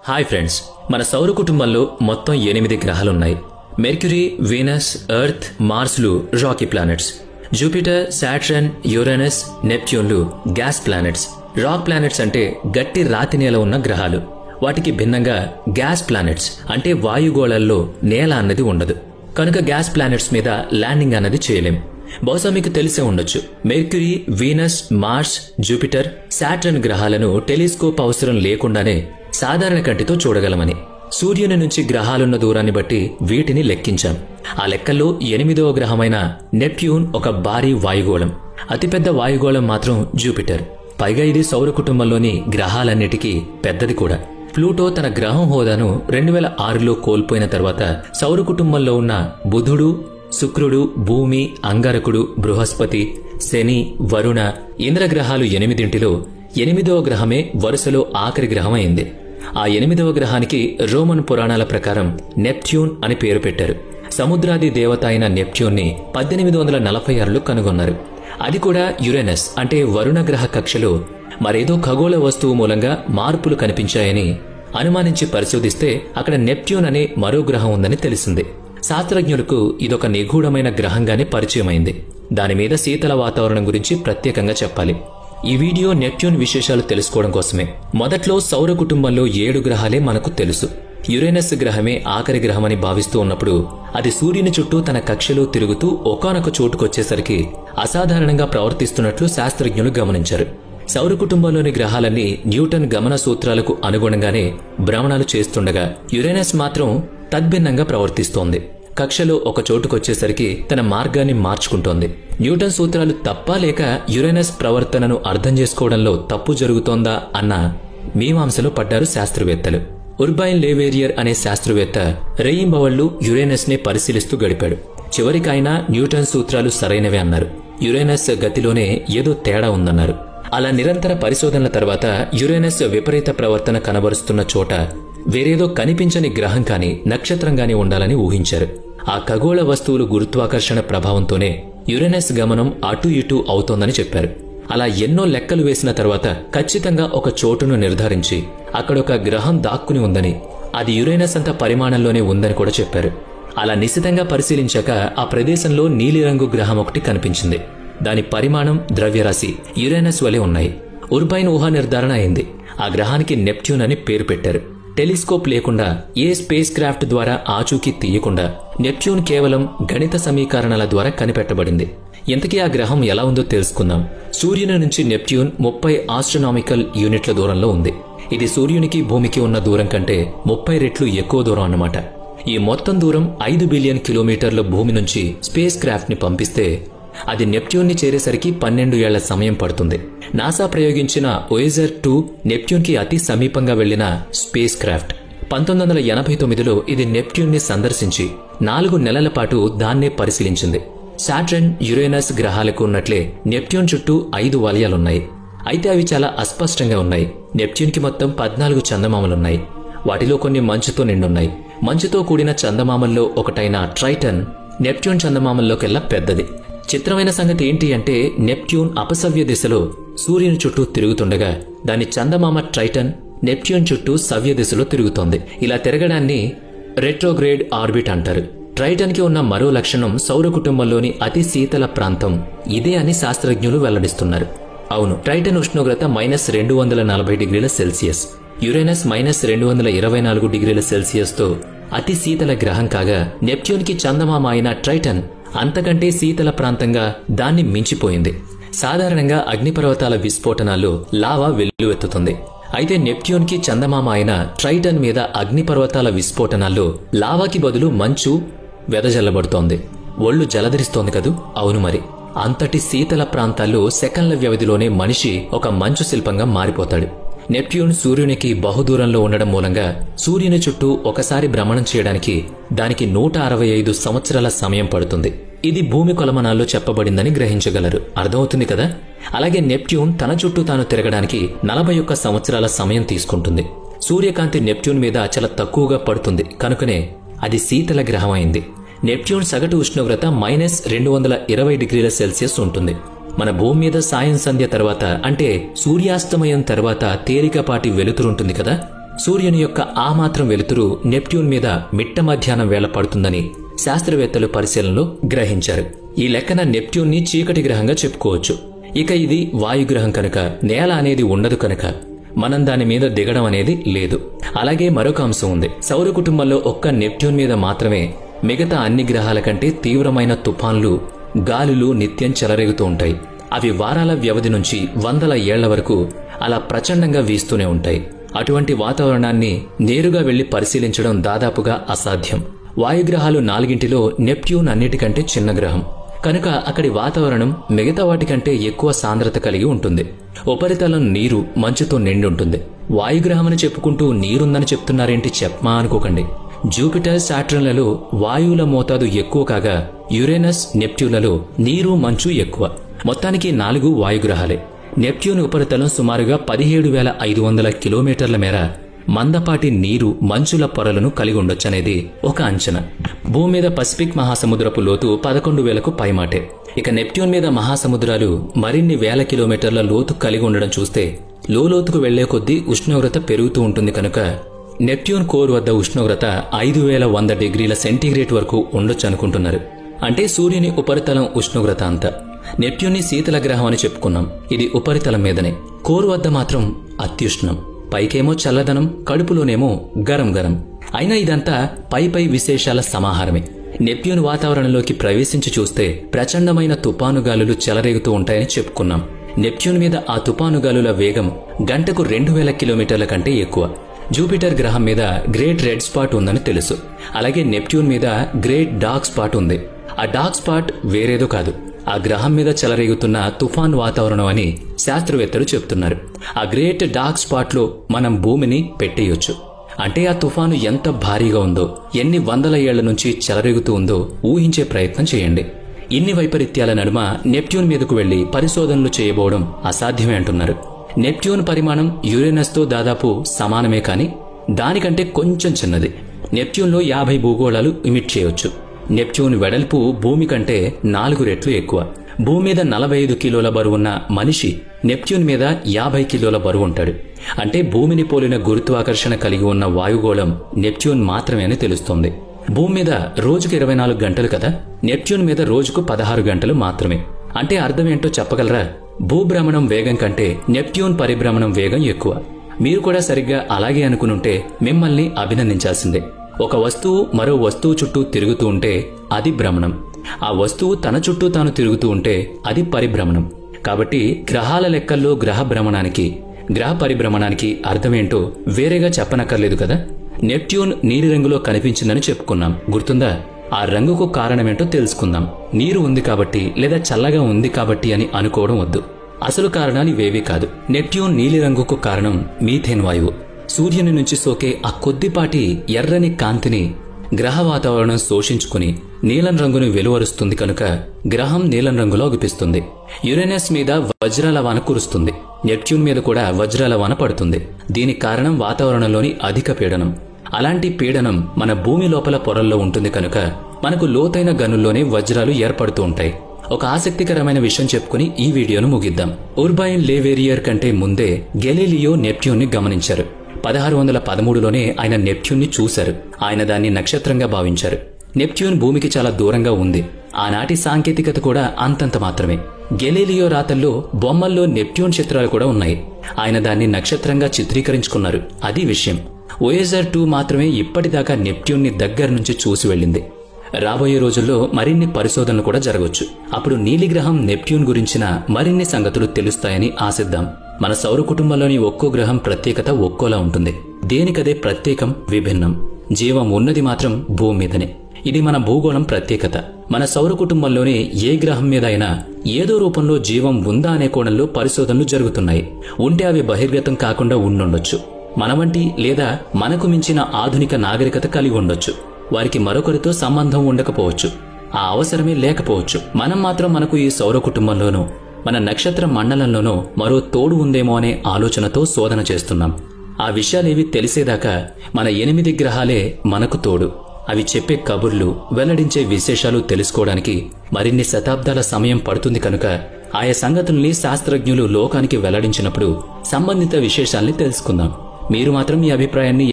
Hi friends, మన సౌర కుటుంబంలో మొత్తం 8 గ్రహాలున్నాయి. మెర్క్యూరీ, వీనస్, ఎర్త్, మార్స్లు rocky planets. Jupiter, Saturn, Uranus, నెప్ట్యూన్లు గ్యాస్ ప్లానెట్స్. రాక్ ప్లానెట్స్ అంటే గట్టి రాతి నేల ఉన్న గ్రహాలు. వాటికి భిన్నంగా గ్యాస్ ప్లానెట్స్ అంటే వాయుగోళాల్లో నేల అన్నది ఉండదు. కనుక గ్యాస్ ప్లానెట్స్ మీద ల్యాండింగ్ అన్నది చేయలేం. బహుశా మీకు తెలిసే ఉండొచ్చు, Mercury, Venus, Mars, Jupiter, Saturn గ్రహాలను టెలిస్కోప్ అవసరం లేకుండానే సాధారణ కంటితో చూడగలమని. సూర్యుని నుంచి గ్రహాలున్న దూరాన్ని బట్టి వీటిని లెక్కించాం. ఆ లెక్కల్లో 8వ గ్రహమైన నెప్ట్యూన్ ఒక భారీ వాయుగోళం. అతిపెద్ద వాయుగోళం మాత్రం జూపిటర్. పైగా ఇది సౌర కుటుంబంలోని గ్రహాలన్నిటికీ పెద్దది కూడా. ప్లూటో తన గ్రహం హోదాను 2006లో కోల్పోయిన తర్వాత సౌర కుటుంబంలో ఉన్న బుధుడు, శుక్రుడు, భూమి, అంగారకుడు, బృహస్పతి, శని, వరుణ, ఇంద్రగ్రహాలు 8ంటిలో 8వ గ్రహమే వరుసలో ఆఖరి గ్రహమైంది. ఆ 8వ గ్రహానికి రోమన్ పురాణాల ప్రకారం నెప్ట్యూన్ అని పేరు పెట్టారు. సముద్రాది దేవత అయిన నెప్ట్యూన్ని 1846లో కనుగొన్నారు. అది కూడా యురేనస్ అంటే వరుణ గ్రహ కక్షలో మరేదో ఖగోళ వస్తువు మూలంగా మార్పులు కనిపించాయని అనుమానించి పరిశోధిస్తే అక్కడ నెప్ట్యూన్ అనే మరో గ్రహం ఉందని తెలిసింది. శాస్త్రజ్ఞులకు ఇదొక నిగూఢమైన గ్రహంగానే పరిచయమైంది. దానిమీద శీతల వాతావరణం గురించి ప్రత్యేకంగా చెప్పాలి. ఈ వీడియో నెప్ట్యూన్ విశేషాలు తెలుసుకోవడం కోసమే. మొదట్లో సౌర కుటుంబంలో 7 గ్రహాలే మనకు తెలుసు. యురేనస్ గ్రహమే ఆఖరి గ్రహమని భావిస్తూ ఉన్నప్పుడు అది సూర్యుని చుట్టూ తన కక్షలో తిరుగుతూ ఒకానొక చోటుకొచ్చేసరికి అసాధారణంగా ప్రవర్తిస్తున్నట్లు శాస్త్రజ్ఞులు గమనించారు. సౌర కుటుంబంలోని గ్రహాలన్నీ న్యూటన్ గమన సూత్రాలకు అనుగుణంగానే భ్రమణాలు చేస్తుండగా యురేనస్ మాత్రం తద్భిన్నంగా ప్రవర్తిస్తోంది. కక్షలో ఒక చోటుకొచ్చేసరికి తన మార్గాన్ని మార్చుకుంటోంది. న్యూటన్ సూత్రాలు తప్పా లేక యురేనస్ ప్రవర్తనను అర్థం చేసుకోవడంలో తప్పు జరుగుతోందా అన్న మీమాంసలో పడ్డారు శాస్త్రవేత్తలు. ఉర్బైన్ లేవేరియర్ అనే శాస్త్రవేత్త రేయింబవళ్లు యురేనస్ నే పరిశీలిస్తూ గడిపాడు. చివరికైనా న్యూటన్ సూత్రాలు సరైనవే అన్నారు. యురేనస్ గతిలోనే ఏదో తేడా ఉందన్నారు. అలా నిరంతర పరిశోధనల తర్వాత యురేనస్ విపరీత ప్రవర్తన కనబరుస్తున్న చోట వేరేదో కనిపించని గ్రహం కాని నక్షత్రం గాని ఉండాలని ఊహించారు. ఆ ఖగోళ వస్తువులు గురుత్వాకర్షణ ప్రభావంతోనే యురేనస్ గమనం అటు ఇటు అవుతోందని చెప్పారు. అలా ఎన్నో లెక్కలు వేసిన తర్వాత ఖచ్చితంగా ఒక చోటును నిర్ధారించి అక్కడొక గ్రహం దాక్కుని ఉందని, అది యురేనస్ అంత పరిమాణంలోనే ఉందని కూడా చెప్పారు. అలా నిశితంగా పరిశీలించాక ఆ ప్రదేశంలో నీలిరంగు గ్రహం ఒకటి కనిపించింది. దాని పరిమాణం, ద్రవ్యరాశి యురేనస్ వలె ఉన్నాయి. ఉర్బైన్ ఊహా నిర్ధారణ అయింది. ఆ గ్రహానికి నెప్ట్యూన్ అని పేరు పెట్టారు. టెలిస్కోప్ లేకుండా, ఏ స్పేస్ క్రాఫ్ట్ ద్వారా ఆచూకీ తీయకుండా నెప్ట్యూన్ కేవలం గణిత సమీకరణాల ద్వారా కనిపెట్టబడింది. ఇంతకీ ఆ గ్రహం ఎలా ఉందో తెలుసుకుందాం. సూర్యుని నుంచి నెప్ట్యూన్ 30 ఆస్ట్రోనామికల్ యూనిట్ల దూరంలో ఉంది. ఇది సూర్యునికి భూమికి ఉన్న దూరం కంటే 30 రెట్లు ఎక్కువ దూరం అన్నమాట. ఈ మొత్తం దూరం 5 బిలియన్ కిలోమీటర్ల భూమి నుంచి స్పేస్ క్రాఫ్ట్ ని పంపిస్తే అది నెప్ట్యూన్ ని చేరేసరికి 12 ఏళ్ల సమయం పడుతుంది. నాసా ప్రయోగించిన వోయేజర్ 2 నెప్ట్యూన్ కి అతి సమీపంగా వెళ్లిన స్పేస్ క్రాఫ్ట్. 1989లో ఇది నెప్ట్యూన్ ని సందర్శించి 4 నెలల పాటు దాన్నే పరిశీలించింది. సాటర్న్, యురేనస్ గ్రహాలకు ఉన్నట్లే నెప్ట్యూన్ చుట్టూ 5 వలయాలున్నాయి. అయితే అవి చాలా అస్పష్టంగా ఉన్నాయి. నెప్ట్యూన్ కి మొత్తం 14 చందమామలున్నాయి. వాటిలో కొన్ని మంచుతో నిండున్నాయి. మంచుతో కూడిన చందమామల్లో ఒకటైన ట్రైటన్ నెప్ట్యూన్ చందమామల్లోకెల్లా పెద్దది. చిత్రమైన సంగతి ఏంటి అంటే నెప్ట్యూన్ అపసవ్య దిశలో సూర్యుని చుట్టూ తిరుగుతుండగా దాని చందమామ ట్రైటన్ నెప్ట్యూన్ చుట్టూ సవ్య దిశలో తిరుగుతోంది. ఇలా తిరగడాన్ని రెట్రోగ్రేడ్ ఆర్బిట్ అంటారు. ట్రైటన్ కి ఉన్న మరో లక్షణం సౌర కుటుంబంలోని అతి శీతల ప్రాంతం ఇదే అని శాస్త్రజ్ఞులు వెల్లడిస్తున్నారు. అవును, ట్రైటన్ ఉష్ణోగ్రత -240 డిగ్రీల సెల్సియస్, యురేనస్ -224 డిగ్రీల సెల్సియస్ తో అతి శీతల గ్రహం కాగా నెప్ట్యూన్ కి చందమామ అయిన ట్రైటన్ అంతకంటే శీతల ప్రాంతంగా దాన్ని మించిపోయింది. సాధారణంగా అగ్నిపర్వతాల విస్ఫోటనాల్లో లావా వెల్లువెత్తుతుంది. అయితే నెప్ట్యూన్ కి చందమామ అయిన ట్రైటన్ మీద అగ్నిపర్వతాల విస్ఫోటనాల్లో లావాకి బదులు మంచు వెదజల్లబడుతోంది. ఒళ్ళు జలధరిస్తోంది కదూ. అవును మరి. అంతటి శీతల ప్రాంతాల్లో సెకన్ల వ్యవధిలోనే మనిషి ఒక మంచు శిల్పంగా మారిపోతాడు. నెప్ట్యూన్ సూర్యునికి బహుదూరంలో ఉండడం మూలంగా సూర్యుని చుట్టూ ఒకసారి భ్రమణం చేయడానికి దానికి 165 సంవత్సరాల సమయం పడుతుంది. ఇది భూమి కొలమానాల్లో చెప్పబడిందని గ్రహించగలరు. అర్థమవుతుంది కదా. అలాగే నెప్ట్యూన్ తన చుట్టూ తాను తిరగడానికి 41 సంవత్సరాల సమయం తీసుకుంటుంది. సూర్యకాంతి నెప్ట్యూన్ మీద చాలా తక్కువగా పడుతుంది. కనుకనే అది శీతల గ్రహం అయింది. నెప్ట్యూన్ సగటు ఉష్ణోగ్రత -220 డిగ్రీల సెల్సియస్ ఉంటుంది. మన భూమి మీద సాయం సంధ్య తర్వాత అంటే సూర్యాస్తమయం తర్వాత తేలికపాటి వెలుతురుంటుంది కదా, సూర్యుని యొక్క ఆ మాత్రం వెలుతురు నెప్ట్యూన్ మీద మిట్ట మధ్యాహ్నం వేళ పడుతుందని శాస్త్రవేత్తలు పరిశీలనలో గ్రహించారు. ఈ లెక్కన నెప్ట్యూన్ని చీకటి గ్రహంగా చెప్పుకోవచ్చు. ఇక ఇది వాయుగ్రహం కనుక నేల అనేది ఉండదు కనుక మనం దాని మీద దిగడం అనేది లేదు. అలాగే మరొక అంశం ఉంది. సౌర కుటుంబంలో ఒక్క నెప్ట్యూన్ మీద మాత్రమే మిగతా అన్ని గ్రహాల కంటే తీవ్రమైన తుఫాన్లు, గాలులు నిత్యం చెలరేగుతూ ఉంటాయి. అవి వారాల వ్యవధి నుంచి వందల ఏళ్ల వరకు అలా ప్రచండంగా వీస్తూనే ఉంటాయి. అటువంటి వాతావరణాన్ని నేరుగా వెళ్లి పరిశీలించడం దాదాపుగా అసాధ్యం. వాయుగ్రహాలు 4ంటిలో నెప్ట్యూన్ అన్నిటికంటే చిన్న గ్రహం కనుక అక్కడి వాతావరణం మిగతా వాటికంటే ఎక్కువ సాంద్రత కలిగి ఉంటుంది. ఉపరితలం నీరు, మంచుతో నిండి ఉంటుంది. వాయుగ్రహమని చెప్పుకుంటూ నీరుందని చెప్తున్నారేంటి చెప్పమా అనుకోకండి. జూపిటర్, సాటర్న్లలో వాయువుల మోతాదు ఎక్కువ కాగా యురేనస్, నెప్ట్యూన్లలో నీరు, మంచు ఎక్కువ. మొత్తానికి 4 వాయుగ్రహాలే. నెప్ట్యూన్ ఉపరితలం సుమారుగా 17,500 కిలోమీటర్ల మేర మందపాటి నీరు, మంచుల పొరలను కలిగి ఉండొచ్చనేది ఒక అంచనా. భూమి మీద పసిఫిక్ మహాసముద్రపు లోతు 11,000కు పైమాటే. ఇక నెప్ట్యూన్ మీద మహాసముద్రాలు మరిన్ని వేల కిలోమీటర్ల లోతు కలిగి ఉండడం చూస్తే లోతుకు వెళ్లే కొద్దీ ఉష్ణోగ్రత పెరుగుతూ ఉంటుంది కనుక నెప్ట్యూన్ కోర్ వద్ద ఉష్ణోగ్రత 5,100 డిగ్రీల సెంటీగ్రేడ్ వరకు ఉండొచ్చనుకుంటున్నారు. అంటే సూర్యుని ఉపరితలం ఉష్ణోగ్రత అంతా. నెప్ట్యూన్ని శీతల గ్రహం అని చెప్పుకున్నాం. ఇది ఉపరితలం మీదనే. కోర్ వద్ద మాత్రం అత్యుష్ణం. పైకేమో చల్లదనం, కడుపులోనేమో గరం గరం. అయినా ఇదంతా పై విశేషాల సమాహారమే. నెప్ట్యూన్ వాతావరణంలోకి ప్రవేశించి చూస్తే ప్రచండమైన తుపాను గాలులు చెలరేగుతూ ఉంటాయని చెప్పుకున్నాం. నెప్ట్యూన్ మీద ఆ తుపాను గాలుల వేగం గంటకు 2,000 కిలోమీటర్ల కంటే ఎక్కువ. జూపిటర్ గ్రహం మీద గ్రేట్ రెడ్ స్పాట్ ఉందని తెలుసు. అలాగే నెప్ట్యూన్ మీద గ్రేట్ డార్క్ స్పాట్ ఉంది. ఆ డార్క్ స్పాట్ వేరేదో కాదు, ఆ గ్రహం మీద చెలరేగుతున్న తుఫాన్ వాతావరణం అని శాస్త్రవేత్తలు చెప్తున్నారు. ఆ గ్రేట్ డార్క్ స్పాట్ లో మనం భూమిని పెట్టేయొచ్చు. అంటే ఆ తుఫాను ఎంత భారీగా ఉందో, ఎన్ని వందల ఏళ్ల నుంచి చెలరేగుతూ ఉందో ఊహించే ప్రయత్నం చేయండి. ఇన్ని వైపరీత్యాల నడుమ నెప్ట్యూన్ మీదకు వెళ్లి పరిశోధనలు చేయబోవడం అసాధ్యమే అంటున్నారు. నెప్ట్యూన్ పరిమాణం యురేనస్ తో దాదాపు సమానమే కాని దానికంటే కొంచెం చిన్నది. నెప్ట్యూన్లో 50 భూగోళాలు ఇమిట్ చేయొచ్చు. నెప్ట్యూన్ వెడల్పు భూమి కంటే 4 రెట్లు ఎక్కువ. భూమి మీద 45 కిలోల బరువున్న మనిషి నెప్ట్యూన్ మీద 50 కిలోల బరువు ఉంటాడు. అంటే భూమిని పోలిన గురుత్వాకర్షణ కలిగి ఉన్న వాయుగోళం నెప్ట్యూన్ మాత్రమే అని తెలుస్తోంది. భూమి మీద రోజుకు 24 గంటలు కదా, నెప్ట్యూన్ మీద రోజుకు 16 గంటలు మాత్రమే. అంటే అర్థమేంటో చెప్పగలరా? భూభ్రమణం వేగం కంటే నెప్ట్యూన్ పరిభ్రమణం వేగం ఎక్కువ. మీరు కూడా సరిగ్గా అలాగే అనుకునుంటే మిమ్మల్ని అభినందించాల్సిందే. ఒక వస్తువు మరో వస్తువు చుట్టూ తిరుగుతూ ఉంటే అది భ్రమణం. ఆ వస్తువు తన చుట్టూ తాను తిరుగుతూ ఉంటే అది పరిభ్రమణం. కాబట్టి గ్రహాల లెక్కల్లో గ్రహ భ్రమణానికి, గ్రహ పరిభ్రమణానికి అర్థమేంటో వేరేగా చెప్పనక్కర్లేదు కదా. నెప్ట్యూన్ నీలిరంగులో కనిపించిందని చెప్పుకున్నాం, గుర్తుందా? ఆ రంగుకు కారణమేంటో తెలుసుకుందాం. నీరు ఉంది కాబట్టి లేదా చల్లగా ఉంది కాబట్టి అని అనుకోవడం వద్దు. అసలు కారణాలు ఇవేవీ కాదు. నెప్ట్యూన్ నీలిరంగుకు కారణం మీథేన్ వాయువు. సూర్యుని నుంచి సోకే ఆ కొద్దిపాటి ఎర్రని కాంతిని గ్రహ వాతావరణం శోషించుకుని నీలం రంగును వెలువరుస్తుంది కనుక గ్రహం నీలం రంగులో అగుపిస్తుంది. యురేనస్ మీద వజ్రాల వాన కురుస్తుంది. నెప్ట్యూన్ మీద కూడా వజ్రాల వాన పడుతుంది. దీనికి కారణం వాతావరణంలోని అధిక పీడనం. అలాంటి పీడనం మన భూమి లోపల పొరల్లో ఉంటుంది కనుక మనకు లోతైన గనుల్లోనే వజ్రాలు ఏర్పడుతూ ఉంటాయి. ఒక ఆసక్తికరమైన విషయం చెప్పుకుని ఈ వీడియోను ముగిద్దాం. ఉర్బైన్ లేవేరియర్ కంటే ముందే గెలీలియో నెప్ట్యూన్ ని గమనించారు. 1613లోనే ఆయన నెప్ట్యూన్ ని చూశారు. ఆయన దాన్ని నక్షత్రంగా భావించారు. నెప్ట్యూన్ భూమికి చాలా దూరంగా ఉంది. ఆనాటి సాంకేతికత కూడా అంతంత మాత్రమే. గెలీలియో రాతల్లో బొమ్మల్లో నెప్ట్యూన్ చిత్రాలు కూడా ఉన్నాయి. ఆయన దాన్ని నక్షత్రంగా చిత్రీకరించుకున్నారు. అది విషయం. వోయేజర్ 2 మాత్రమే ఇప్పటిదాకా నెప్ట్యూన్ ని దగ్గర నుంచి చూసి వెళ్ళింది. రాబోయే రోజుల్లో మరిన్ని పరిశోధనలు కూడా జరగవచ్చు. అప్పుడు నీలిగ్రహం నెప్ట్యూన్ గురించిన మరిన్ని సంగతులు తెలుస్తాయని ఆశిద్దాం. మన సౌర కుటుంబంలోని ఒక్కో గ్రహం ప్రత్యేకత ఒక్కోలా ఉంటుంది. దేనికదే ప్రత్యేకం, విభిన్నం. జీవం ఉన్నది మాత్రం భూమి మీదనే. ఇది మన భూగోళం ప్రత్యేకత. మన సౌర కుటుంబంలోనే ఏ గ్రహం మీద అయినా ఏదో రూపంలో జీవం ఉందా అనే కోణంలో పరిశోధనలు జరుగుతున్నాయి. ఉంటే అవి బహిర్గతం కాకుండా ఉండుండొచ్చు. మన వంటి లేదా మనకు మించిన ఆధునిక నాగరికత కలిగి ఉండొచ్చు. వారికి మరొకరితో సంబంధం ఉండకపోవచ్చు. ఆ అవసరమే లేకపోవచ్చు. మనం మాత్రం మనకు ఈ సౌర కుటుంబంలోనూ మన నక్షత్ర మండలంలోనూ మరో తోడు ఉందేమో అనే ఆలోచనతో శోధన చేస్తున్నాం. ఆ విషయాలేవి తెలిసేదాకా మన 8 గ్రహాలే మనకు తోడు. అవి చెప్పే కబుర్లు, వెల్లడించే విశేషాలు తెలుసుకోవడానికి మరిన్ని శతాబ్దాల సమయం పడుతుంది కనుక ఆయా సంగతుల్ని శాస్త్రజ్ఞులు లోకానికి వెల్లడించినప్పుడు సంబంధిత విశేషాల్ని తెలుసుకుందాం. మీరు మాత్రం మీ అభిప్రాయాన్ని